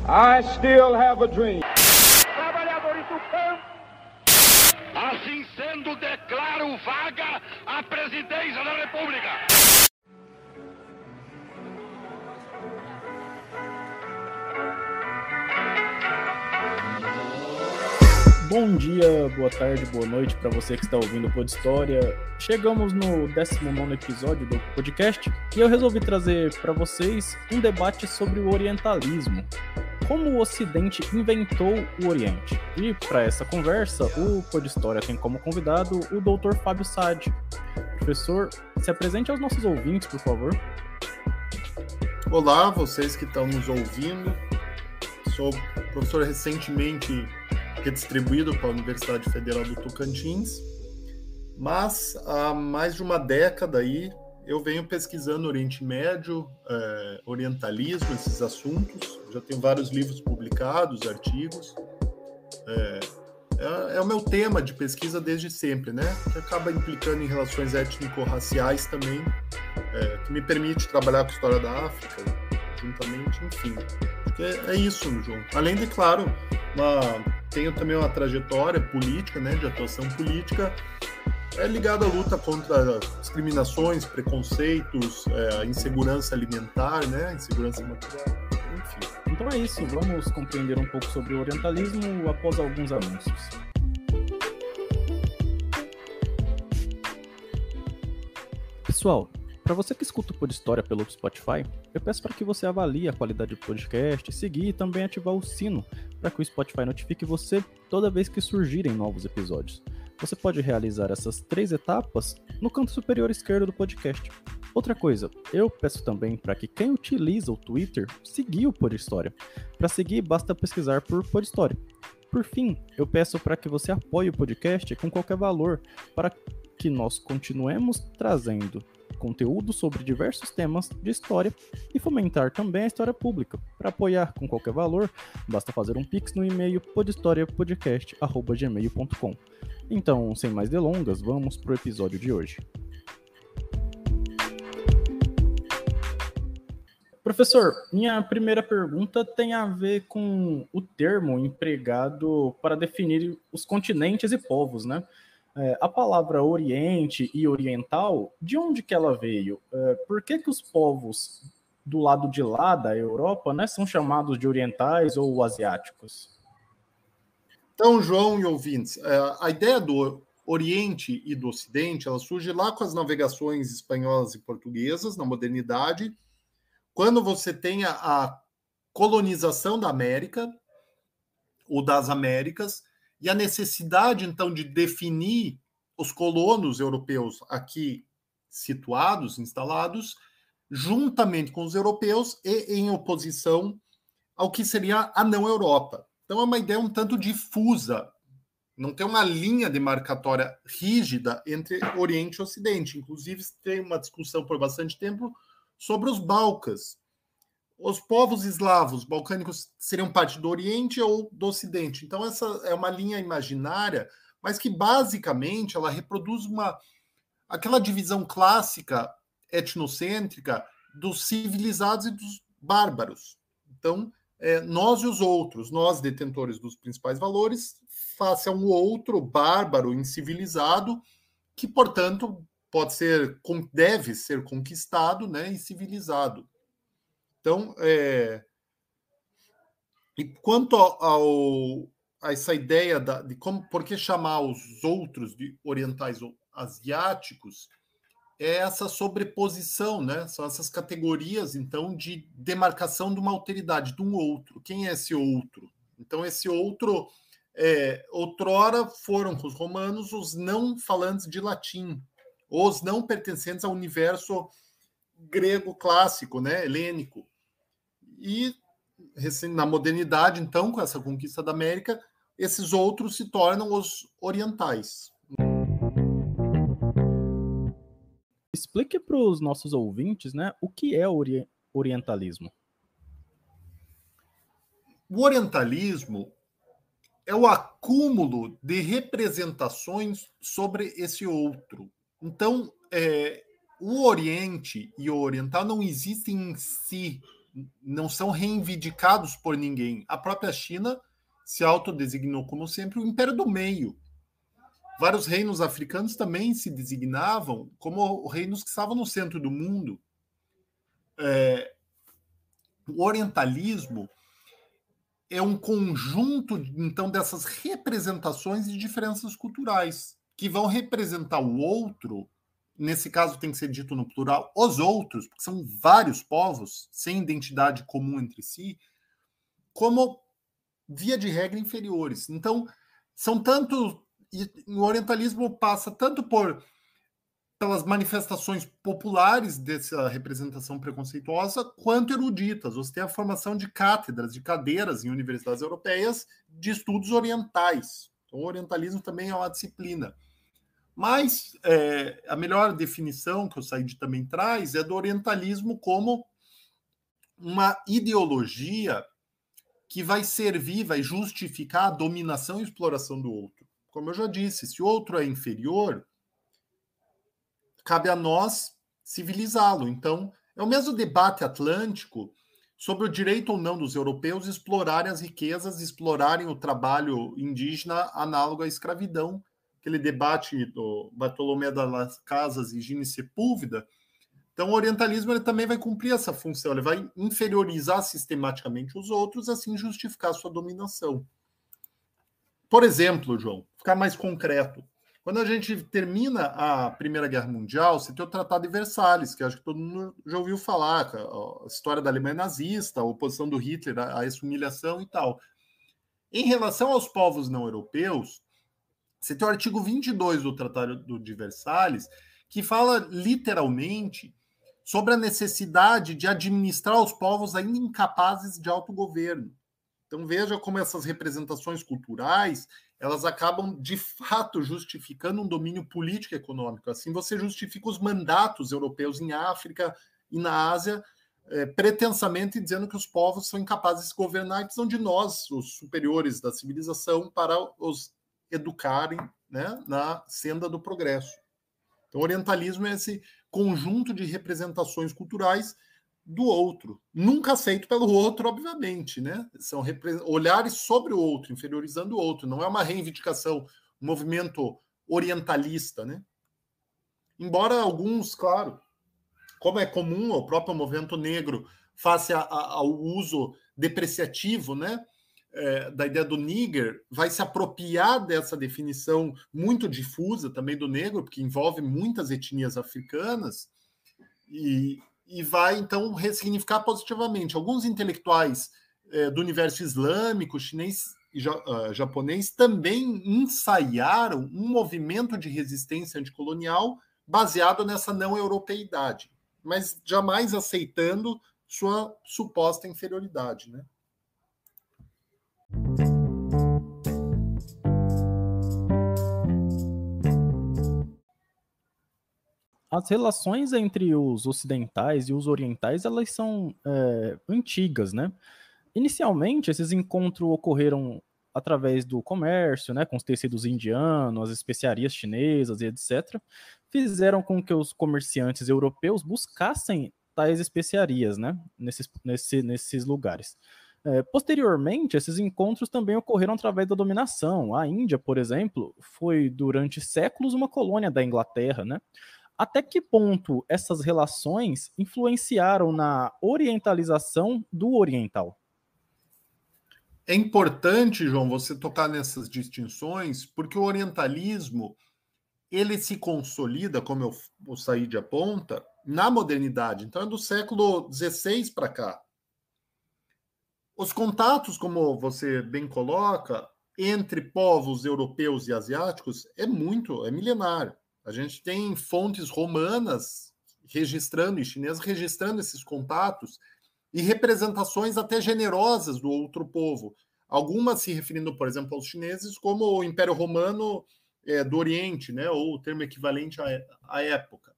I still have a dream. Trabalhadores do campo. Assim sendo, declaro vaga a presidência da República. Bom dia, boa tarde, boa noite para você que está ouvindo o Pod História. Chegamos no 19º episódio do podcast e eu resolvi trazer para vocês um debate sobre o orientalismo. Como o Ocidente inventou o Oriente. E para essa conversa, o Pod História tem como convidado o Dr. Fábio Saad. Professor, se apresente aos nossos ouvintes, por favor. Olá, vocês que estão nos ouvindo. Sou professor recentemente redistribuído para a Universidade Federal do Tocantins, mas há mais de uma década aí eu venho pesquisando Oriente Médio, orientalismo, esses assuntos. Já tenho vários livros publicados, artigos. É o meu tema de pesquisa desde sempre, né? Que acaba implicando em relações étnico-raciais também, que me permite trabalhar com a história da África, juntamente, enfim. Acho que é isso, João. Além de, claro, tenho também uma trajetória política, né, de atuação política, ligada à luta contra discriminações, preconceitos, insegurança alimentar, né, insegurança material, enfim. Então é isso, vamos compreender um pouco sobre o orientalismo após alguns anúncios. Pessoal, para você que escuta o Pod História pelo Spotify, eu peço para que você avalie a qualidade do podcast, seguir e também ativar o sino para que o Spotify notifique você toda vez que surgirem novos episódios. Você pode realizar essas 3 etapas no canto superior esquerdo do podcast. Outra coisa, eu peço também para que quem utiliza o Twitter siga o Pod História. Para seguir, basta pesquisar por Pod História. Por fim, eu peço para que você apoie o podcast com qualquer valor para que nós continuemos trazendo conteúdo sobre diversos temas de história e fomentar também a história pública. Para apoiar com qualquer valor, basta fazer um pix no e-mail podhistoriapodcast@gmail.com. Então, sem mais delongas, vamos para o episódio de hoje. Professor, minha primeira pergunta tem a ver com o termo empregado para definir os continentes e povos, né? A palavra Oriente e Oriental, de onde que ela veio? Por que os povos do lado de lá da Europa, né, são chamados de orientais ou asiáticos? Então, João e ouvintes, a ideia do Oriente e do Ocidente, ela surge lá com as navegações espanholas e portuguesas, na modernidade, quando você tem a colonização da América, ou das Américas, e a necessidade, então, de definir os colonos europeus aqui situados, instalados, juntamente com os europeus e em oposição ao que seria a não-Europa. Então, é uma ideia um tanto difusa, não tem uma linha demarcatória rígida entre Oriente e Ocidente. Inclusive, tem uma discussão por bastante tempo sobre os Balcãs. Os povos eslavos balcânicos seriam parte do Oriente ou do Ocidente. Então, essa é uma linha imaginária, mas que, basicamente, ela reproduz aquela divisão clássica, etnocêntrica, dos civilizados e dos bárbaros. Então, nós e os outros, nós, detentores dos principais valores, face a um outro bárbaro, incivilizado, que, portanto, deve ser conquistado, né, e civilizado. Então, e quanto a essa ideia de por que chamar os outros de orientais ou asiáticos, é essa sobreposição, né? São essas categorias, então, de demarcação de uma alteridade, de um outro. Quem é esse outro? Então, esse outro, outrora foram com os romanos os não falantes de latim, os não pertencentes ao universo grego clássico, né? Helênico. E na modernidade, então, com essa conquista da América, esses outros se tornam os orientais. Explique para os nossos ouvintes, né, o que é orientalismo. O orientalismo é o acúmulo de representações sobre esse outro. Então, o Oriente e o Oriental não existem em si, não são reivindicados por ninguém. A própria China se autodesignou, como sempre, o Império do Meio. Vários reinos africanos também se designavam como reinos que estavam no centro do mundo. O orientalismo é um conjunto, então, dessas representações de diferenças culturais, que vão representar o outro, nesse caso tem que ser dito no plural, os outros, porque são vários povos, sem identidade comum entre si, como, via de regra, inferiores. Então, são tanto... O orientalismo passa tanto pelas manifestações populares dessa representação preconceituosa, quanto eruditas. Você tem a formação de cátedras, de cadeiras em universidades europeias de estudos orientais. Então, o orientalismo também é uma disciplina. Mas a melhor definição que o Said também traz é do orientalismo como uma ideologia que vai servir, vai justificar a dominação e exploração do outro. Como eu já disse, se o outro é inferior, cabe a nós civilizá-lo. Então, é o mesmo debate atlântico sobre o direito ou não dos europeus explorarem as riquezas, explorarem o trabalho indígena análogo à escravidão. Aquele debate do Bartolomé das Casas e Gine Sepúlveda. Então, o orientalismo ele também vai cumprir essa função, ele vai inferiorizar sistematicamente os outros, assim justificar sua dominação. Por exemplo, João, ficar mais concreto, quando a gente termina a Primeira Guerra Mundial, você tem o Tratado de Versalhes, que acho que todo mundo já ouviu falar, a história da Alemanha nazista, a oposição do Hitler a essa humilhação e tal. Em relação aos povos não europeus, você tem o artigo 22 do Tratado de Versalhes, que fala literalmente sobre a necessidade de administrar os povos ainda incapazes de autogoverno. Então veja como essas representações culturais, elas acabam de fato justificando um domínio político e econômico. Assim você justifica os mandatos europeus em África e na Ásia, pretensamente dizendo que os povos são incapazes de se governar e precisam de nós, os superiores da civilização, para os educarem, né, na senda do progresso. Então, o orientalismo é esse conjunto de representações culturais do outro, nunca aceito pelo outro, obviamente, né? São olhares sobre o outro, inferiorizando o outro. Não é uma reivindicação, um movimento orientalista, né? Embora alguns, claro, como é comum, o próprio movimento negro face ao uso depreciativo, né? Da ideia do nigger, vai se apropriar dessa definição muito difusa também do negro, porque envolve muitas etnias africanas, e vai, então, ressignificar positivamente. Alguns intelectuais do universo islâmico, chinês e japonês também ensaiaram um movimento de resistência anticolonial baseado nessa não-europeidade, mas jamais aceitando sua suposta inferioridade, né? As relações entre os ocidentais e os orientais, elas são antigas, né? Inicialmente, esses encontros ocorreram através do comércio, né, com os tecidos indianos, as especiarias chinesas e etc., fizeram com que os comerciantes europeus buscassem tais especiarias, né, nesses lugares. Posteriormente, esses encontros também ocorreram através da dominação. A Índia, por exemplo, foi durante séculos uma colônia da Inglaterra, né? Até que ponto essas relações influenciaram na orientalização do oriental? É importante, João, você tocar nessas distinções, porque o orientalismo ele se consolida, como o Said aponta, na modernidade. Então é do século XVI para cá. Os contatos, como você bem coloca, entre povos europeus e asiáticos é milenário. A gente tem fontes romanas registrando, e chinesas registrando esses contatos e representações até generosas do outro povo. Algumas se referindo, por exemplo, aos chineses como o Império Romano do Oriente, né, ou o termo equivalente à época.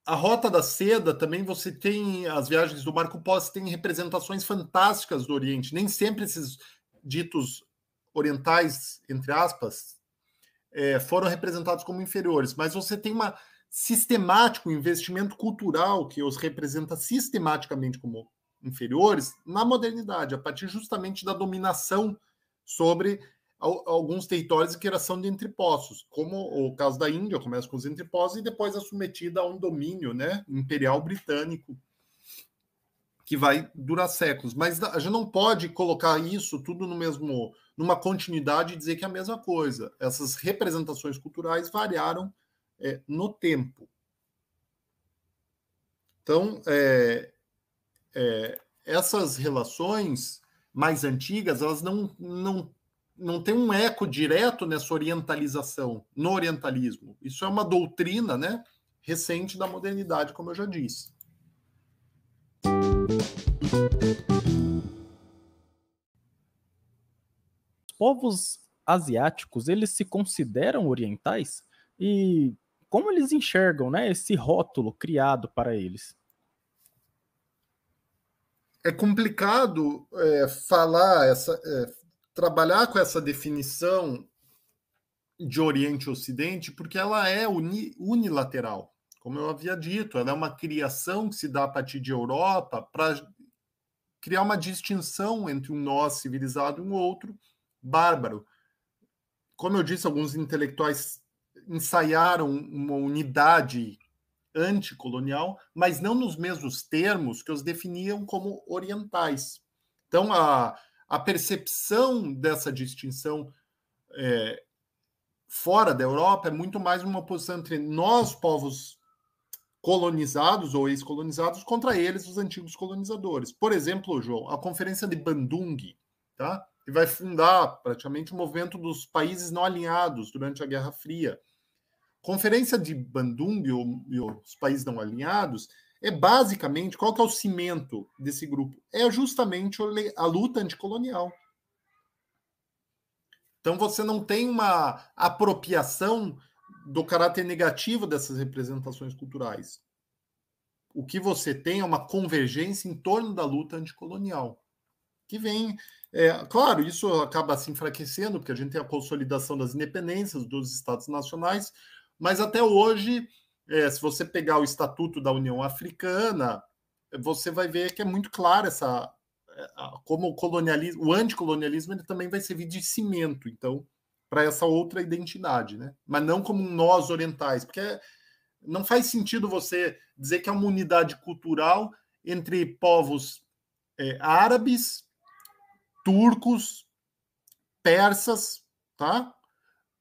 A Rota da Seda também você tem, as viagens do Marco Polo, tem representações fantásticas do Oriente. Nem sempre esses ditos orientais, entre aspas, foram representados como inferiores, mas você tem uma sistemático, um investimento cultural que os representa sistematicamente como inferiores na modernidade, a partir justamente da dominação sobre alguns territórios e criação de entrepostos, como o caso da Índia, começa com os entrepostos e depois é submetida a um domínio, né, imperial britânico, que vai durar séculos. Mas a gente não pode colocar isso tudo numa continuidade e dizer que é a mesma coisa. Essas representações culturais variaram no tempo. Então, essas relações mais antigas, elas não têm um eco direto nessa orientalização, no orientalismo. Isso é uma doutrina, né, recente da modernidade, como eu já disse. Os povos asiáticos, eles se consideram orientais? E como eles enxergam, né, esse rótulo criado para eles? É complicado trabalhar com essa definição de Oriente e Ocidente, porque ela é unilateral. Como eu havia dito, ela é uma criação que se dá a partir de Europa para criar uma distinção entre um nós civilizado e um outro bárbaro. Como eu disse, alguns intelectuais ensaiaram uma unidade anticolonial, mas não nos mesmos termos que os definiam como orientais. Então, a percepção dessa distinção fora da Europa é muito mais uma posição entre nós, povos colonizados ou ex-colonizados, contra eles, os antigos colonizadores. Por exemplo, João, a Conferência de Bandung, tá? Que vai fundar praticamente o movimento dos países não alinhados durante a Guerra Fria. Conferência de Bandung e os países não alinhados é basicamente, qual que é o cimento desse grupo? É justamente a luta anticolonial. Então você não tem uma apropriação do caráter negativo dessas representações culturais. O que você tem é uma convergência em torno da luta anticolonial, que vem... claro, isso acaba se enfraquecendo, porque a gente tem a consolidação das independências dos Estados nacionais, mas até hoje, se você pegar o Estatuto da União Africana, você vai ver que é muito claro como o anticolonialismo ele também vai servir de cimento, então, para essa outra identidade, né? Mas não como nós orientais, porque não faz sentido você dizer que é uma unidade cultural entre povos árabes, turcos, persas, tá?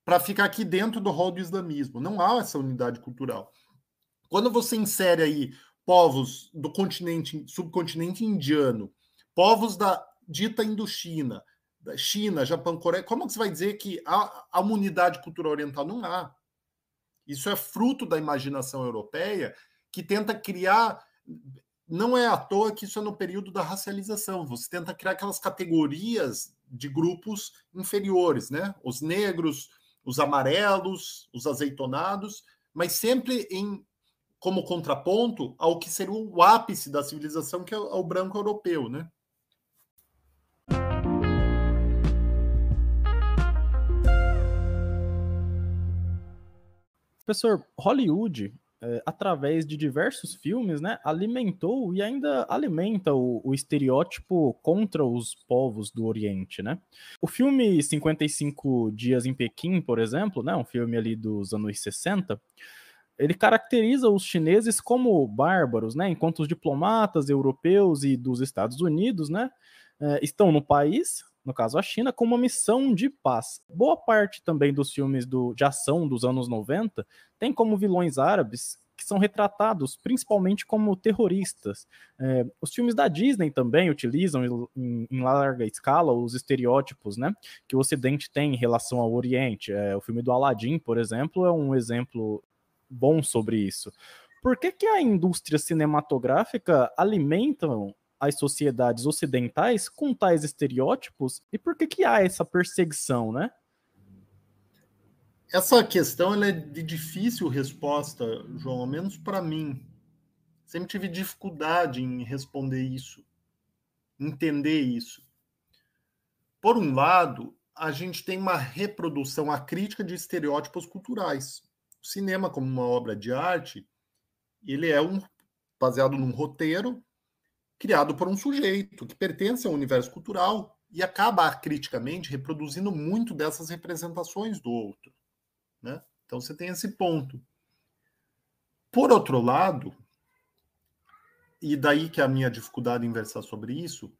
Para ficar aqui dentro do rol do islamismo. Não há essa unidade cultural. Quando você insere aí povos do subcontinente indiano, povos da dita Indochina, da China, Japão, Coreia, como que você vai dizer que há uma unidade cultural oriental? Não há. Isso é fruto da imaginação europeia que tenta criar... Não é à toa que isso é no período da racialização. Você tenta criar aquelas categorias de grupos inferiores, né? Os negros, os amarelos, os azeitonados, mas sempre como contraponto ao que seria o ápice da civilização, que é o branco europeu, né? Professor, Hollywood, através de diversos filmes, né, alimentou e ainda alimenta o estereótipo contra os povos do Oriente, né? O filme 55 Dias em Pequim, por exemplo, né, um filme ali dos anos 60, ele caracteriza os chineses como bárbaros, né, enquanto os diplomatas europeus e dos Estados Unidos, né, estão no país, no caso a China, com uma missão de paz. Boa parte também dos filmes de ação dos anos 90 tem como vilões árabes que são retratados principalmente como terroristas. Os filmes da Disney também utilizam em larga escala os estereótipos, né, que o Ocidente tem em relação ao Oriente. O filme do Aladdin, por exemplo, é um exemplo bom sobre isso. Por que a indústria cinematográfica alimenta as sociedades ocidentais com tais estereótipos e por que há essa perseguição, né? Essa questão ela é de difícil resposta, João, ao menos para mim. Sempre tive dificuldade em responder isso, entender isso. Por um lado, a gente tem uma reprodução acrítica de estereótipos culturais. O cinema, como uma obra de arte, ele é baseado num roteiro criado por um sujeito que pertence ao universo cultural e acaba acriticamente reproduzindo muito dessas representações do outro, né? Então você tem esse ponto. Por outro lado, e daí que a minha dificuldade em versar sobre isso,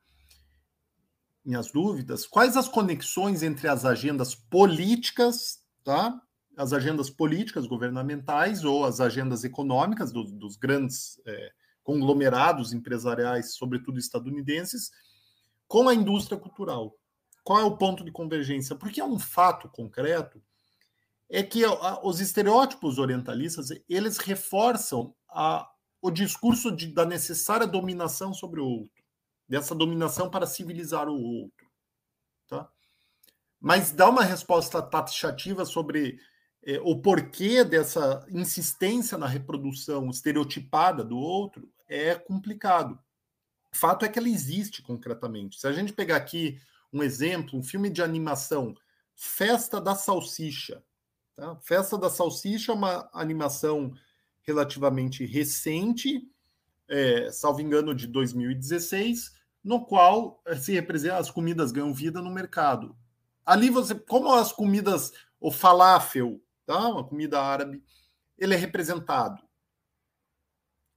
minhas dúvidas, quais as conexões entre as agendas políticas, tá? As agendas políticas governamentais ou as agendas econômicas dos grandes conglomerados empresariais, sobretudo estadunidenses, com a indústria cultural? Qual é o ponto de convergência? Porque é um fato concreto é que os estereótipos orientalistas, eles reforçam o discurso da necessária dominação sobre o outro, dessa dominação para civilizar o outro, tá? Mas dá uma resposta taxativa sobre o porquê dessa insistência na reprodução estereotipada do outro é complicado. O fato é que ela existe concretamente. Se a gente pegar aqui um exemplo, um filme de animação, Festa da Salsicha. Tá? Festa da Salsicha é uma animação relativamente recente, salvo engano, de 2016, no qual se representa as comidas ganham vida no mercado. Ali como as comidas, o falafel, tá? Uma comida árabe, ele é representado,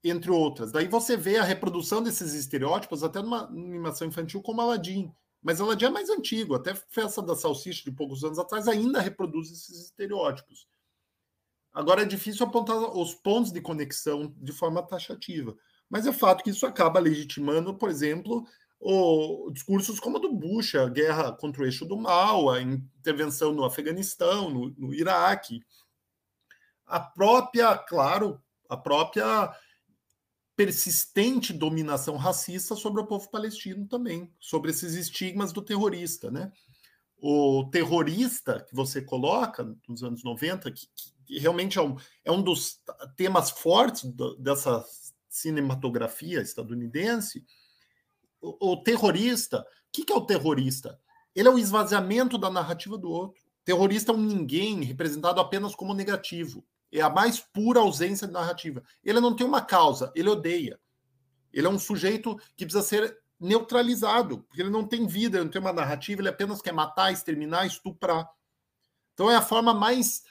entre outras. Daí você vê a reprodução desses estereótipos até numa animação infantil como Aladdin. Mas Aladdin é mais antigo, até Festa da Salsicha de poucos anos atrás ainda reproduz esses estereótipos. Agora é difícil apontar os pontos de conexão de forma taxativa, mas é fato que isso acaba legitimando, por exemplo, discursos como o do Bush, a guerra contra o eixo do mal, a intervenção no Afeganistão, no Iraque. A própria persistente dominação racista sobre o povo palestino também, sobre esses estigmas do terrorista, né? O terrorista que você coloca nos anos 90, que realmente é um dos temas fortes dessa cinematografia estadunidense, o terrorista, o que é o terrorista? Ele é o esvaziamento da narrativa do outro. O terrorista é um ninguém representado apenas como negativo. É a mais pura ausência de narrativa. Ele não tem uma causa, ele odeia. Ele é um sujeito que precisa ser neutralizado, porque ele não tem vida, ele não tem uma narrativa, ele apenas quer matar, exterminar, estuprar. Então é a forma mais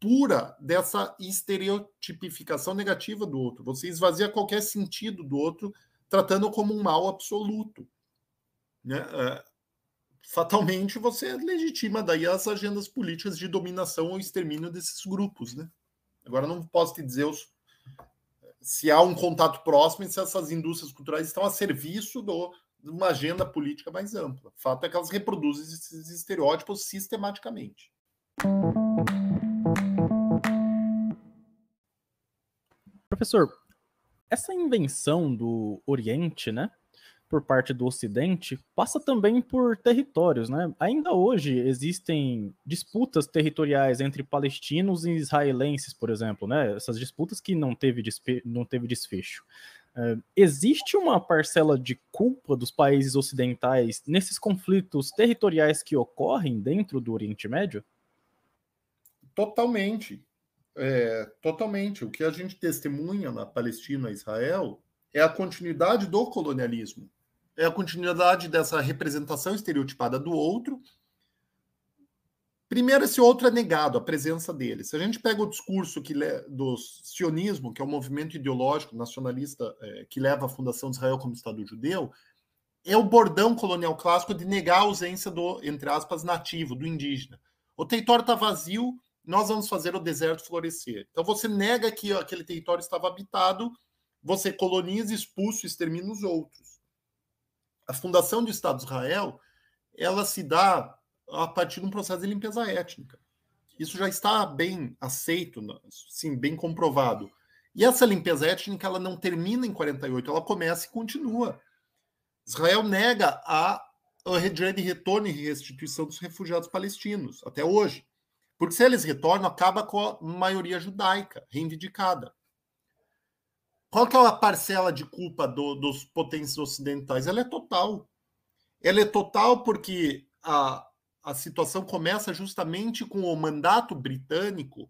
pura dessa estereotipificação negativa do outro. Você esvazia qualquer sentido do outro, tratando como um mal absoluto, né? Fatalmente você legitima daí as agendas políticas de dominação ou extermínio desses grupos, né? Agora não posso te dizer se há um contato próximo e se essas indústrias culturais estão a serviço de uma agenda política mais ampla. O fato é que elas reproduzem esses estereótipos sistematicamente. Professor, essa invenção do Oriente, né, por parte do Ocidente, passa também por territórios, né? Ainda hoje existem disputas territoriais entre palestinos e israelenses, por exemplo, né? Essas disputas que não teve desfecho. Existe uma parcela de culpa dos países ocidentais nesses conflitos territoriais que ocorrem dentro do Oriente Médio? Totalmente. Totalmente. O que a gente testemunha na Palestina e Israel é a continuidade do colonialismo. É a continuidade dessa representação estereotipada do outro. Primeiro, esse outro é negado, a presença dele. Se a gente pega o discurso do sionismo, que é um movimento ideológico nacionalista que leva à fundação de Israel como Estado judeu, é o bordão colonial clássico de negar a ausência do, entre aspas, nativo, do indígena. O território está vazio, nós vamos fazer o deserto florescer. Então você nega que aquele território estava habitado, você coloniza, expulsa, extermina os outros. A fundação do Estado de Israel, ela se dá a partir de um processo de limpeza étnica. Isso já está bem aceito, sim, bem comprovado. E essa limpeza étnica, ela não termina em 48, ela começa e continua. Israel nega a direito de retorno e restituição dos refugiados palestinos, até hoje. Porque se eles retornam, acaba com a maioria judaica reivindicada. Qual que é a parcela de culpa dos potentes ocidentais? Ela é total. Ela é total porque a a situação começa justamente com o mandato britânico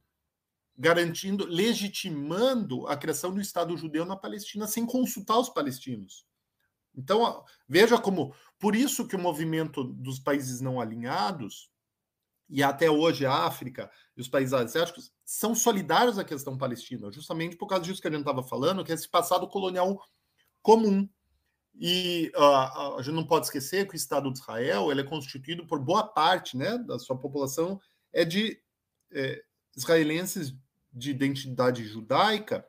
garantindo, legitimando a criação do Estado judeu na Palestina sem consultar os palestinos. Então, veja como, por isso que o movimento dos países não alinhados, e até hoje a África e os países asiáticos, são solidários à questão palestina, justamente por causa disso que a gente estava falando, que é esse passado colonial comum. E a gente não pode esquecer que o Estado de Israel ele é constituído por boa parte, né, da sua população de israelenses de identidade judaica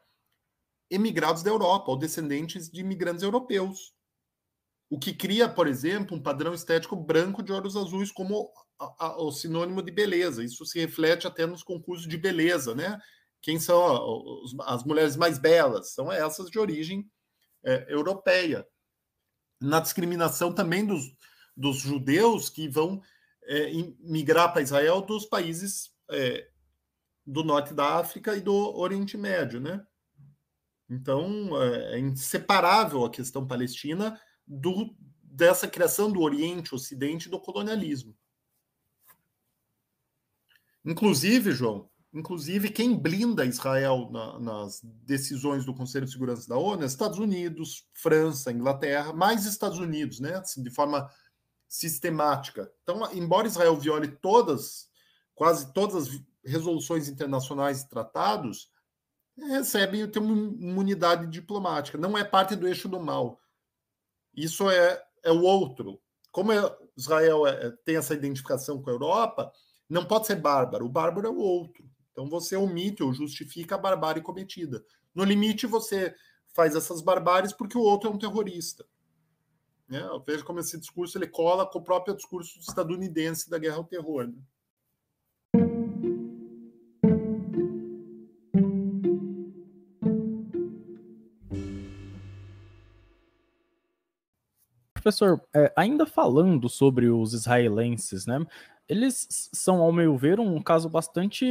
emigrados da Europa, ou descendentes de imigrantes europeus. O que cria, por exemplo, um padrão estético branco de olhos azuis como o sinônimo de beleza. Isso se reflete até nos concursos de beleza, né? Quem são as mulheres mais belas? São essas de origem europeia. Na discriminação também dos judeus que vão migrar para Israel dos países do norte da África e do Oriente Médio, né? Então, é inseparável a questão palestina dessa criação do Oriente, Ocidente e do colonialismo. Inclusive, João, quem blinda Israel nas decisões do Conselho de Segurança da ONU é Estados Unidos, França, Inglaterra, mais Estados Unidos, né? Assim, de forma sistemática. Então, embora Israel viole quase todas as resoluções internacionais e tratados, tem uma imunidade diplomática, não é parte do eixo do mal. Isso é o outro. Como Israel tem essa identificação com a Europa, não pode ser bárbaro. O bárbaro é o outro. Então você omite ou justifica a barbárie cometida. No limite, você faz essas barbáries porque o outro é um terrorista. Veja como esse discurso ele cola com o próprio discurso estadunidense da guerra ao terror. Né? Professor, ainda falando sobre os israelenses, né? Eles são, ao meu ver, um caso bastante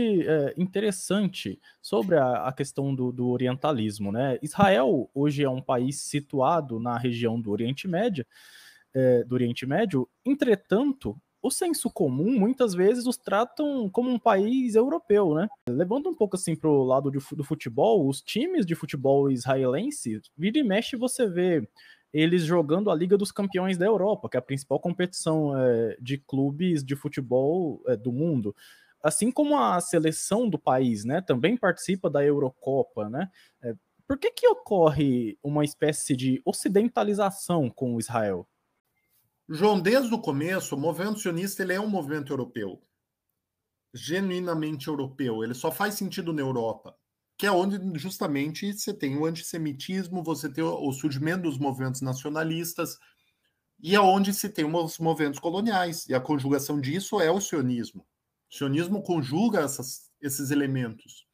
interessante sobre a questão do orientalismo, né? Israel hoje é um país situado na região do Oriente Médio, entretanto, o senso comum muitas vezes os tratam como um país europeu, né? Levando um pouco assim para o lado do futebol, os times de futebol israelense, vira e mexe você vê eles jogando a Liga dos Campeões da Europa, que é a principal competição de clubes de futebol do mundo. Assim como a seleção do país, né, também participa da Eurocopa, né? Por que ocorre uma espécie de ocidentalização com Israel? João, desde o começo, o movimento sionista ele é um movimento europeu, genuinamente europeu. Ele só faz sentido na Europa, que é onde justamente você tem o antissemitismo, você tem o surgimento dos movimentos nacionalistas, e é onde se tem os movimentos coloniais, e a conjugação disso é o sionismo. O sionismo conjuga esses elementos.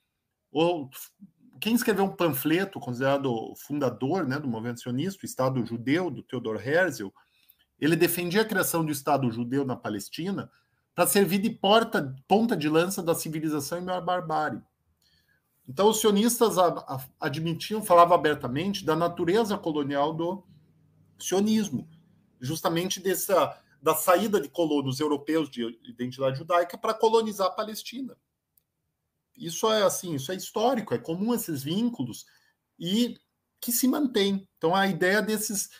Quem escreveu um panfleto considerado fundador, né, do movimento sionista, o Estado Judeu, do Theodor Herzl, ele defendia a criação do Estado Judeu na Palestina para servir de ponta de lança da civilização e da barbárie. Então, os sionistas admitiam, falavam abertamente da natureza colonial do sionismo, justamente da saída de colonos europeus de identidade judaica para colonizar a Palestina. Isso é histórico, é comum esses vínculos e que se mantém. Então, a ideia desses...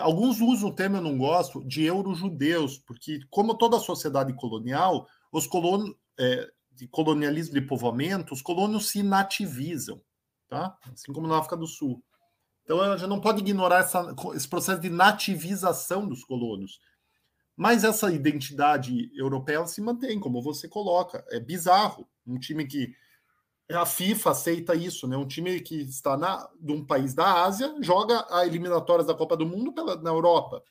alguns usam o termo, eu não gosto, de euro-judeus, porque, como toda a sociedade colonial, os colonos... de colonialismo de povoamento, os colonos se nativizam, tá? Assim como na África do Sul. Então, a gente não pode ignorar esse processo de nativização dos colonos. Mas essa identidade europeia se mantém, como você coloca. É bizarro. Um time que... A FIFA aceita isso, né? Um time que está de um país da Ásia joga a eliminatórias da Copa do Mundo na Europa.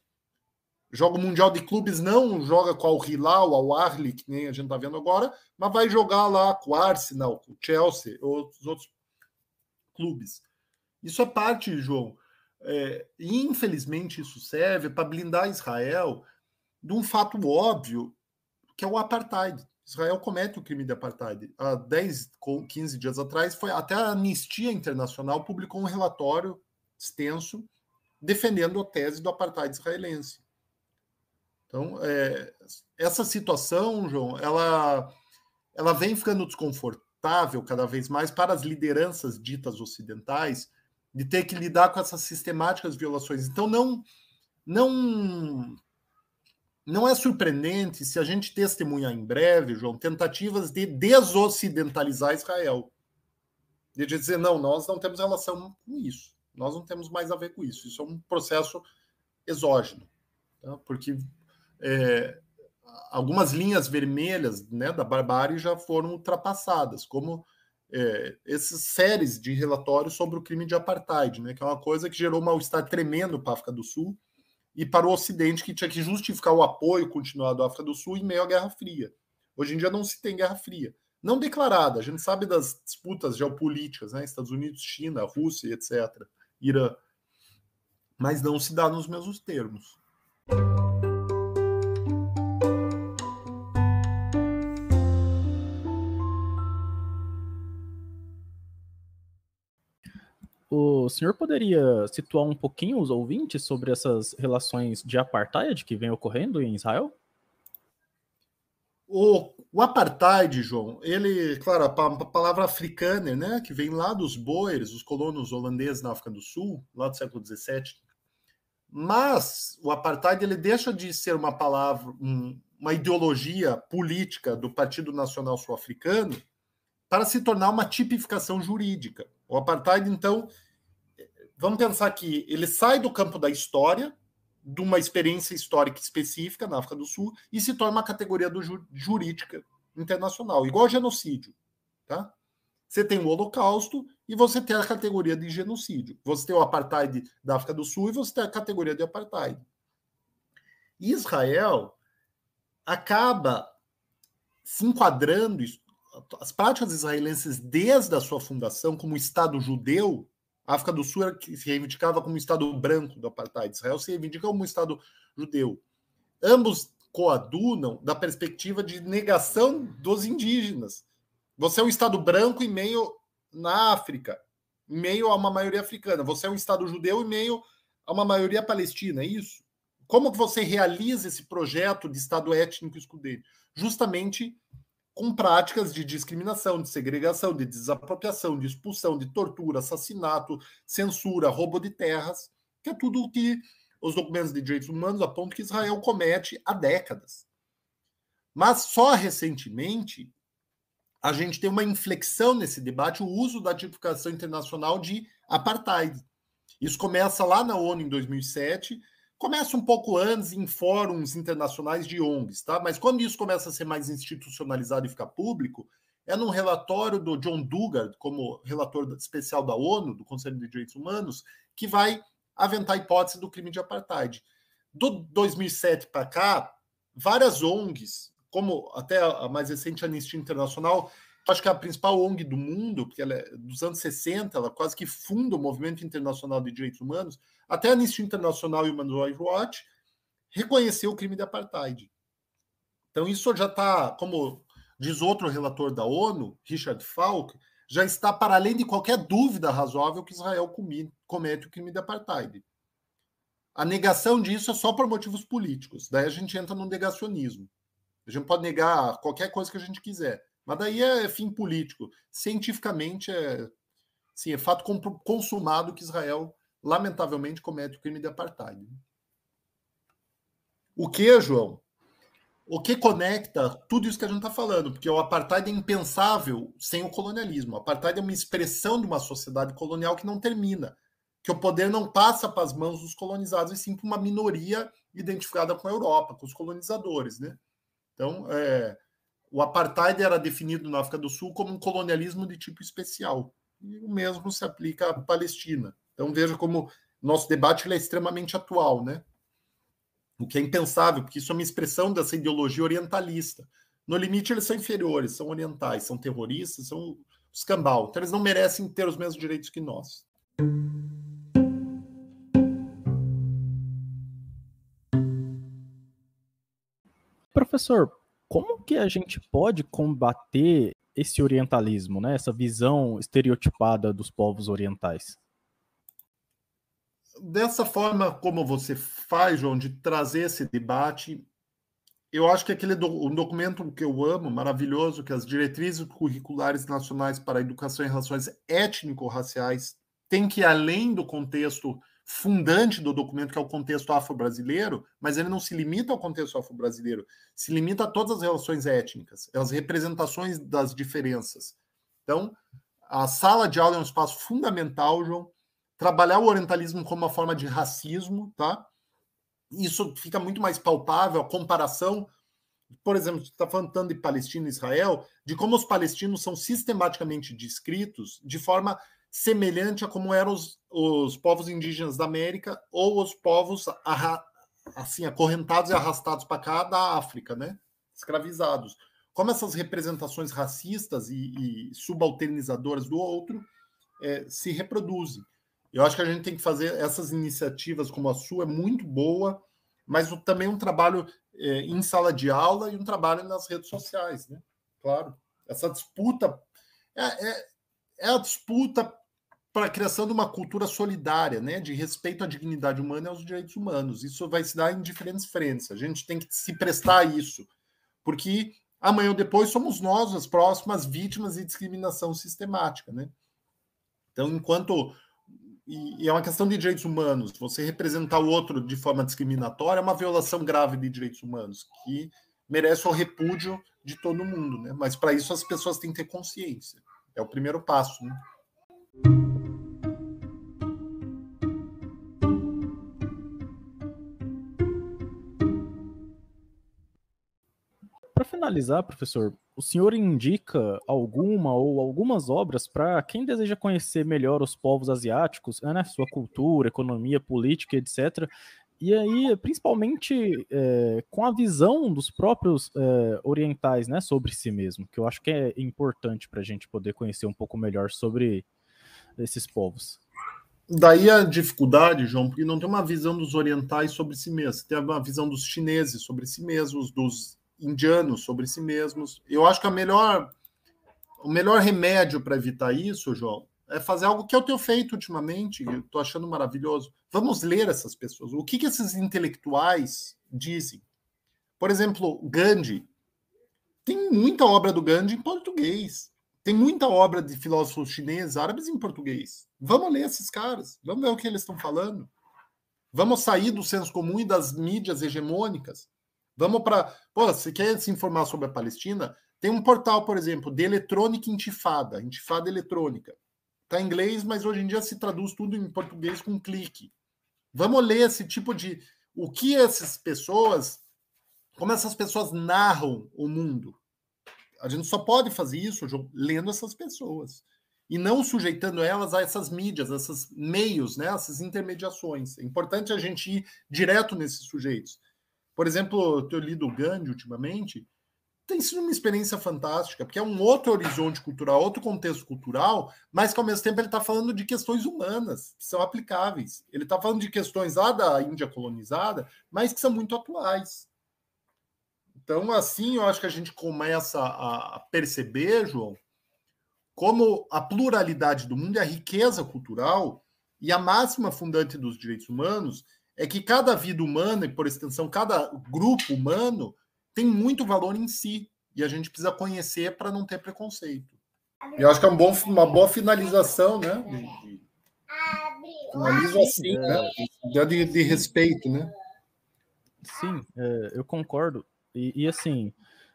Joga o Mundial de Clubes, não joga com o Hilal, o Ahly, que nem a gente está vendo agora, mas vai jogar lá com o Arsenal, com o Chelsea, ou os outros clubes. Isso é parte, João. E infelizmente isso serve para blindar Israel de um fato óbvio, que é o apartheid. Israel comete o crime de apartheid. Há 10, 15 dias atrás, até a Anistia Internacional publicou um relatório extenso defendendo a tese do apartheid israelense. Então, essa situação, João, ela vem ficando desconfortável cada vez mais para as lideranças ditas ocidentais de ter que lidar com essas sistemáticas violações. Então, não é surpreendente se a gente testemunhar em breve, João, tentativas de desocidentalizar Israel. De dizer, não, nós não temos relação com isso. Nós não temos mais a ver com isso. Isso é um processo exógeno. Tá? Porque algumas linhas vermelhas, né, da barbárie já foram ultrapassadas, como essas séries de relatórios sobre o crime de apartheid, né, que é uma coisa que gerou um mal-estar tremendo para a África do Sul e para o Ocidente, que tinha que justificar o apoio continuado à África do Sul em meio à Guerra Fria. Hoje em dia não se tem Guerra Fria. Não declarada, a gente sabe das disputas geopolíticas, né, Estados Unidos, China, Rússia, etc., Irã, mas não se dá nos mesmos termos. O senhor poderia situar um pouquinho os ouvintes sobre essas relações de apartheid que vem ocorrendo em Israel? O apartheid, João, ele, claro, a palavra africana, né, que vem lá dos Boers, os colonos holandeses na África do Sul, lá do século XVII, mas o apartheid ele deixa de ser uma palavra, uma ideologia política do Partido Nacional Sul-Africano para se tornar uma tipificação jurídica. O apartheid, então, vamos pensar que ele sai do campo da história, de uma experiência histórica específica na África do Sul, e se torna uma categoria jurídica internacional, igual ao genocídio. Tá? Você tem o Holocausto e você tem a categoria de genocídio. Você tem o apartheid da África do Sul e você tem a categoria de apartheid. Israel acaba se enquadrando, as práticas israelenses desde a sua fundação como Estado judeu. A África do Sul se reivindicava como um Estado branco do apartheid. Israel se reivindica como um Estado judeu. Ambos coadunam da perspectiva de negação dos indígenas. Você é um Estado branco em meio na África, em meio a uma maioria africana. Você é um Estado judeu em meio a uma maioria palestina, é isso? Como que você realiza esse projeto de Estado étnico excludente? Justamente com práticas de discriminação, de segregação, de desapropriação, de expulsão, de tortura, assassinato, censura, roubo de terras, que é tudo o que os documentos de direitos humanos apontam que Israel comete há décadas. Mas só recentemente a gente tem uma inflexão nesse debate, o uso da tipificação internacional de apartheid. Isso começa lá na ONU em 2007, começa um pouco antes em fóruns internacionais de ONGs, tá? Mas quando isso começa a ser mais institucionalizado e ficar público, é num relatório do John Dugard, como relator especial da ONU, do Conselho de Direitos Humanos, que vai aventar a hipótese do crime de apartheid. Do 2007 para cá, várias ONGs, como até a mais recente Anistia Internacional, acho que é a principal ONG do mundo, porque ela é dos anos 60, ela quase que funda o Movimento Internacional de Direitos Humanos, até a Anistia Internacional e o Human Rights Watch reconheceu o crime de apartheid. Então isso já está, como diz outro relator da ONU, Richard Falk, já está para além de qualquer dúvida razoável que Israel comete o crime de apartheid. A negação disso é só por motivos políticos. Daí a gente entra no negacionismo. A gente pode negar qualquer coisa que a gente quiser, mas daí é fim político. Cientificamente é fato consumado que Israel, lamentavelmente, comete o crime de apartheid. O que, João? O que conecta tudo isso que a gente está falando? Porque o apartheid é impensável sem o colonialismo. O apartheid é uma expressão de uma sociedade colonial que não termina, que o poder não passa para as mãos dos colonizados, e sim para uma minoria identificada com a Europa, com os colonizadores, né? Então, o apartheid era definido na África do Sul como um colonialismo de tipo especial. E o mesmo se aplica à Palestina. Então, veja como nosso debate ele é extremamente atual, né? O que é impensável, porque isso é uma expressão dessa ideologia orientalista. No limite, eles são inferiores, são orientais, são terroristas, são escambau. Então, eles não merecem ter os mesmos direitos que nós. Professor, como que a gente pode combater esse orientalismo, né? Essa visão estereotipada dos povos orientais? Dessa forma como você faz, João, de trazer esse debate, eu acho que um documento que eu amo, maravilhoso, que é as Diretrizes Curriculares Nacionais para a Educação em Relações Étnico-Raciais, tem que ir além do contexto fundante do documento, que é o contexto afro-brasileiro, mas ele não se limita ao contexto afro-brasileiro, se limita a todas as relações étnicas, as representações das diferenças. Então, a sala de aula é um espaço fundamental, João. Trabalhar o orientalismo como uma forma de racismo, tá? Isso fica muito mais palpável, a comparação. Por exemplo, você está falando tanto de Palestina e Israel, de como os palestinos são sistematicamente descritos de forma semelhante a como eram os povos indígenas da América ou os povos assim, acorrentados e arrastados para cá da África, né? Escravizados. Como essas representações racistas e subalternizadoras do outro se reproduzem. Eu acho que a gente tem que fazer essas iniciativas como a sua, é muito boa, mas também um trabalho em sala de aula e um trabalho nas redes sociais, né? Claro. Essa disputa é a disputa para a criação de uma cultura solidária, né? De respeito à dignidade humana e aos direitos humanos. Isso vai se dar em diferentes frentes. A gente tem que se prestar a isso, porque amanhã ou depois somos nós as próximas vítimas de discriminação sistemática, né? Então, e é uma questão de direitos humanos, você representar o outro de forma discriminatória é uma violação grave de direitos humanos, que merece o repúdio de todo mundo, né? Mas para isso as pessoas têm que ter consciência. É o primeiro passo, né? Para finalizar, professor, o senhor indica alguma ou algumas obras para quem deseja conhecer melhor os povos asiáticos, né, sua cultura, economia, política, etc. E aí, principalmente com a visão dos próprios orientais, né, sobre si mesmo, que eu acho que é importante para a gente poder conhecer um pouco melhor sobre esses povos. Daí a dificuldade, João, porque não tem uma visão dos orientais sobre si mesmos, tem uma visão dos chineses sobre si mesmos, dos indianos sobre si mesmos. Eu acho que o melhor remédio para evitar isso, João, é fazer algo que eu tenho feito ultimamente, eu estou achando maravilhoso. Vamos ler essas pessoas. O que esses intelectuais dizem? Por exemplo, Gandhi. Tem muita obra do Gandhi em português. Tem muita obra de filósofos chineses, árabes em português. Vamos ler esses caras. Vamos ver o que eles estão falando. Vamos sair do senso comum e das mídias hegemônicas. Vamos para... Pô, você quer se informar sobre a Palestina? Tem um portal, por exemplo, de eletrônica intifada eletrônica. Está em inglês, mas hoje em dia se traduz tudo em português com um clique. Vamos ler esse tipo de... O que essas pessoas... Como essas pessoas narram o mundo. A gente só pode fazer isso lendo essas pessoas. E não sujeitando elas a essas mídias, a esses meios, né, essas intermediações. É importante a gente ir direto nesses sujeitos. Por exemplo, eu tenho lido o Gandhi ultimamente, tem sido uma experiência fantástica, porque é um outro horizonte cultural, outro contexto cultural, mas que ao mesmo tempo ele está falando de questões humanas, que são aplicáveis. Ele está falando de questões lá da Índia colonizada, mas que são muito atuais. Então, assim, eu acho que a gente começa a perceber, João, como a pluralidade do mundo e a riqueza cultural e a máxima fundante dos direitos humanos é que cada vida humana, e por extensão, cada grupo humano, tem muito valor em si. E a gente precisa conhecer para não ter preconceito. Eu acho que é uma boa finalização, né? Finalizo assim, né? De respeito, né? Sim, eu concordo. E assim,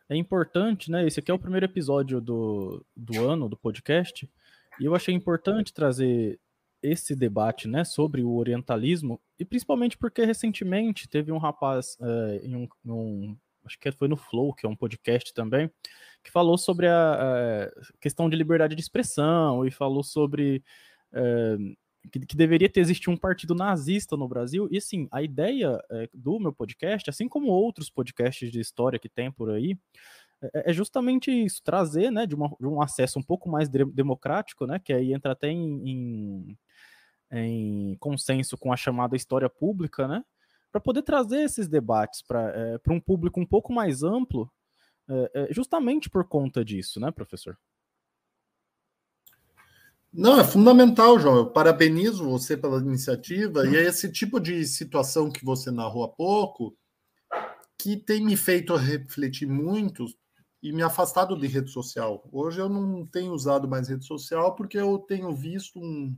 é importante, né? Esse aqui é o primeiro episódio do ano do podcast, e eu achei importante trazer esse debate, né, sobre o orientalismo, e principalmente porque recentemente teve um rapaz acho que foi no Flow, que é um podcast também, que falou sobre a questão de liberdade de expressão e falou sobre que deveria ter existido um partido nazista no Brasil. E assim, a ideia do meu podcast, assim como outros podcasts de história que tem por aí, é justamente isso, trazer, né, de um acesso um pouco mais democrático, né, que aí entra até em consenso com a chamada história pública, né, para poder trazer esses debates para um público um pouco mais amplo, justamente por conta disso, né, professor? Não, é fundamental, João. Eu parabenizo você pela iniciativa, e é esse tipo de situação que você narrou há pouco que tem me feito refletir muito e me afastado de rede social. Hoje eu não tenho usado mais rede social porque eu tenho visto uma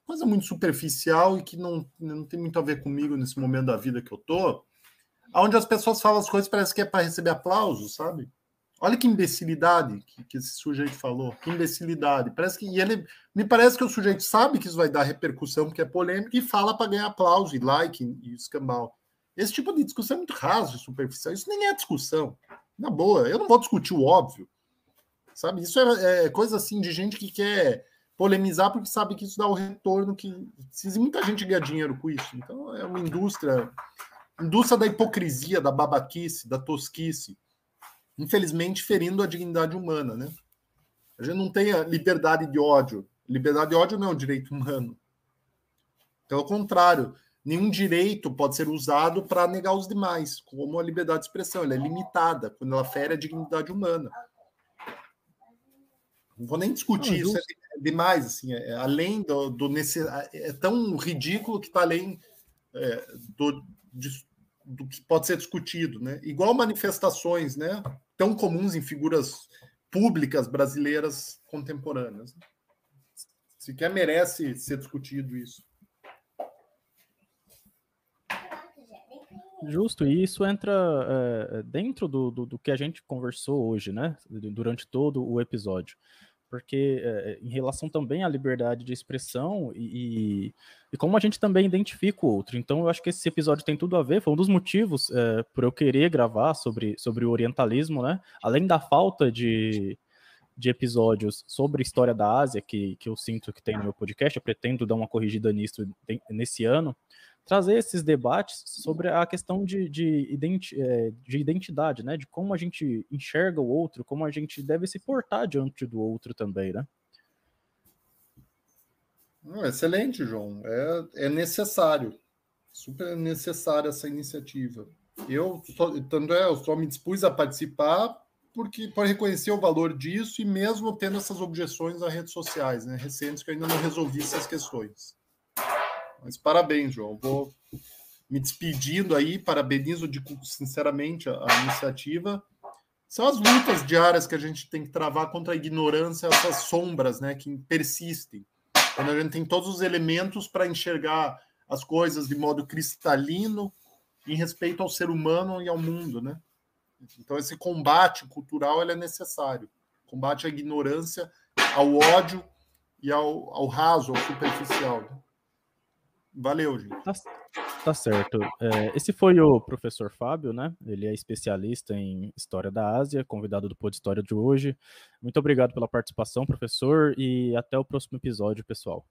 coisa muito superficial e que não tem muito a ver comigo nesse momento da vida que eu tô, onde as pessoas falam as coisas parece que é para receber aplausos, sabe? Olha que imbecilidade que esse sujeito falou, que imbecilidade. Me parece que o sujeito sabe que isso vai dar repercussão porque é polêmico e fala para ganhar aplauso e like e escambau. Esse tipo de discussão é muito raso e superficial. Isso nem é discussão. Na boa, eu não vou discutir o óbvio, sabe? Isso é coisa assim de gente que quer polemizar porque sabe que isso dá o retorno que precisa muita gente ganhar dinheiro com isso. Então é uma indústria da hipocrisia, da babaquice, da tosquice, infelizmente ferindo a dignidade humana, né? A gente não tem a liberdade de ódio. Liberdade de ódio não é um direito humano. Pelo contrário, nenhum direito pode ser usado para negar os demais, como a liberdade de expressão. Ela é limitada quando ela fere a dignidade humana. Não vou nem discutir, isso é demais. Assim, além é tão ridículo que está além do que pode ser discutido. Né? Igual manifestações, né, tão comuns em figuras públicas brasileiras contemporâneas. Sequer merece ser discutido isso. Justo, e isso entra dentro do que a gente conversou hoje, né? Durante todo o episódio. Porque em relação também à liberdade de expressão e como a gente também identifica o outro. Então eu acho que esse episódio tem tudo a ver, foi um dos motivos por eu querer gravar sobre o orientalismo, né? Além da falta de episódios sobre a história da Ásia, que eu sinto que tem no meu podcast, eu pretendo dar uma corrigida nisso nesse ano, trazer esses debates sobre a questão de identidade, né? De como a gente enxerga o outro, como a gente deve se portar diante do outro também, né? Excelente, João. É necessário. Super necessária essa iniciativa. Eu só me dispus a participar por reconhecer o valor disso e mesmo tendo essas objeções às redes sociais, né, recentes, que eu ainda não resolvi essas questões. Mas parabéns, João. Vou me despedindo aí, parabenizo sinceramente a iniciativa. São as lutas diárias que a gente tem que travar contra a ignorância, essas sombras, né, que persistem. Quando a gente tem todos os elementos para enxergar as coisas de modo cristalino em respeito ao ser humano e ao mundo, né? Então esse combate cultural ele é necessário. Combate à ignorância, ao ódio e ao raso, ao superficial. Né? Valeu, gente. Tá certo. Esse foi o professor Fábio, né? Ele é especialista em História da Ásia, convidado do Pod História de hoje. Muito obrigado pela participação, professor, e até o próximo episódio, pessoal.